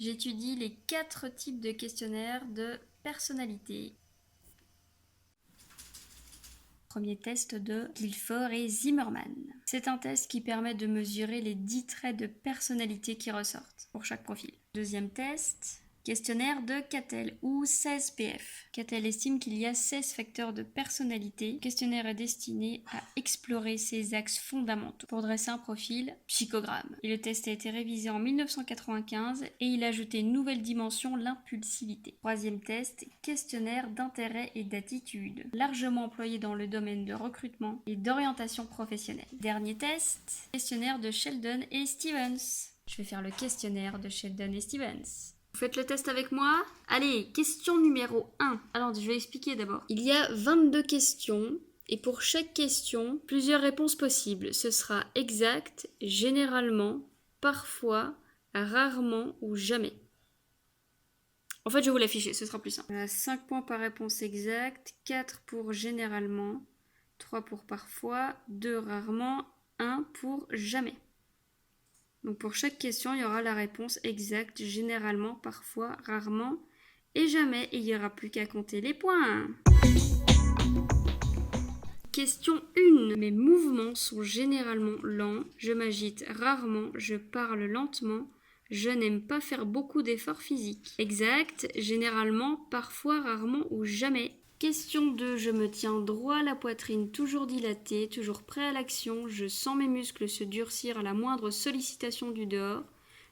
J'étudie les 4 types de questionnaires de personnalité. Premier test de Guilford et Zimmerman. C'est un test qui permet de mesurer les 10 traits de personnalité qui ressortent pour chaque profil. Deuxième test, questionnaire de Cattell ou 16 PF. Cattell estime qu'il y a 16 facteurs de personnalité. Le questionnaire est destiné à explorer ces axes fondamentaux pour dresser un profil psychogramme. Et le test a été révisé en 1995 et il a ajouté une nouvelle dimension, l'impulsivité. Troisième test, questionnaire d'intérêt et d'attitude, largement employé dans le domaine de recrutement et d'orientation professionnelle. Dernier test, questionnaire de Sheldon et Stevens. Je vais faire le questionnaire de Sheldon et Stevens. Vous faites le test avec moi? Allez, question numéro 1. Alors, je vais expliquer d'abord. Il y a 22 questions et pour chaque question, plusieurs réponses possibles. Ce sera exact, généralement, parfois, rarement ou jamais. En fait, je vais vous l'afficher, ce sera plus simple. 5 points par réponse exacte, 4 pour généralement, 3 pour parfois, 2 rarement, 1 pour jamais. Donc pour chaque question, il y aura la réponse exacte, généralement, parfois, rarement et jamais. Et il n'y aura plus qu'à compter les points. Question 1. Mes mouvements sont généralement lents, je m'agite rarement, je parle lentement, je n'aime pas faire beaucoup d'efforts physiques. Exact, généralement, parfois, rarement ou jamais. Question 2. Je me tiens droit, la poitrine toujours dilatée, toujours prêt à l'action. Je sens mes muscles se durcir à la moindre sollicitation du dehors.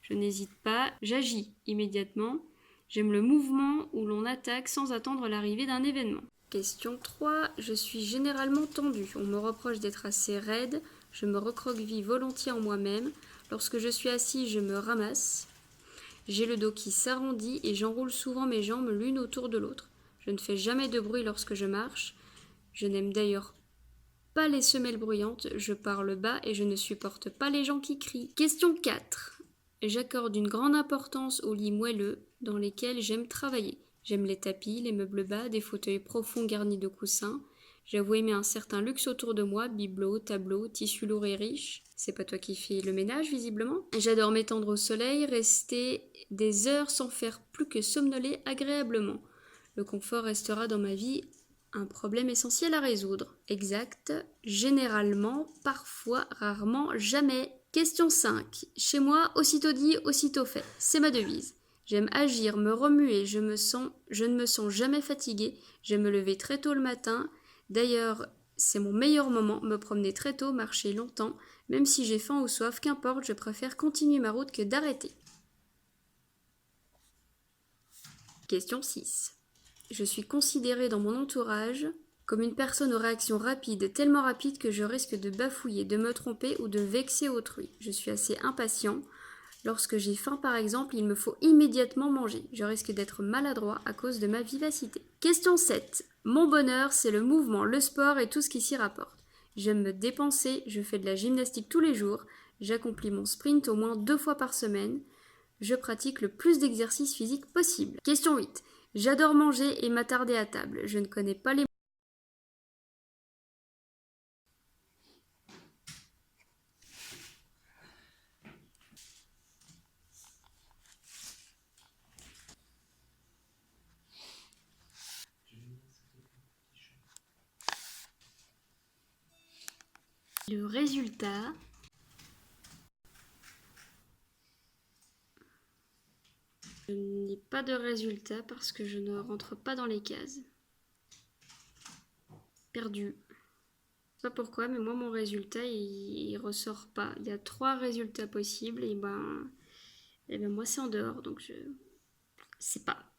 Je n'hésite pas, j'agis immédiatement. J'aime le mouvement où l'on attaque sans attendre l'arrivée d'un événement. Question 3. Je suis généralement tendue. On me reproche d'être assez raide. Je me recroqueville volontiers en moi-même. Lorsque je suis assis, je me ramasse. J'ai le dos qui s'arrondit et j'enroule souvent mes jambes l'une autour de l'autre. Je ne fais jamais de bruit lorsque je marche. Je n'aime d'ailleurs pas les semelles bruyantes. Je parle bas et je ne supporte pas les gens qui crient. Question 4. J'accorde une grande importance aux lits moelleux dans lesquels j'aime travailler. J'aime les tapis, les meubles bas, des fauteuils profonds garnis de coussins. J'avoue aimer un certain luxe autour de moi, bibelots, tableaux, tissus lourds et riches. C'est pas toi qui fais le ménage, visiblement. J'adore m'étendre au soleil, rester des heures sans faire plus que somnoler agréablement. Le confort restera dans ma vie un problème essentiel à résoudre. Exact, généralement, parfois, rarement, jamais. Question 5. Chez moi, aussitôt dit, aussitôt fait. C'est ma devise. J'aime agir, me remuer, je ne me sens jamais fatiguée. J'aime me lever très tôt le matin. D'ailleurs, c'est mon meilleur moment, me promener très tôt, marcher longtemps. Même si j'ai faim ou soif, qu'importe, je préfère continuer ma route que d'arrêter. Question 6. Je suis considérée dans mon entourage comme une personne aux réactions rapides, tellement rapides que je risque de bafouiller, de me tromper ou de vexer autrui. Je suis assez impatient. Lorsque j'ai faim, par exemple, il me faut immédiatement manger. Je risque d'être maladroit à cause de ma vivacité. Question 7. Mon bonheur, c'est le mouvement, le sport et tout ce qui s'y rapporte. J'aime me dépenser, je fais de la gymnastique tous les jours, j'accomplis mon sprint au moins 2 fois par semaine, je pratique le plus d'exercices physiques possible. Question 8. J'adore manger et m'attarder à table. Je ne connais pas les... Le résultat... Je n'ai pas de résultat parce que je ne rentre pas dans les cases. Perdu. Je sais pas pourquoi, mais moi mon résultat il ressort pas. Il y a 3 résultats possibles et ben moi c'est en dehors, donc je sais pas.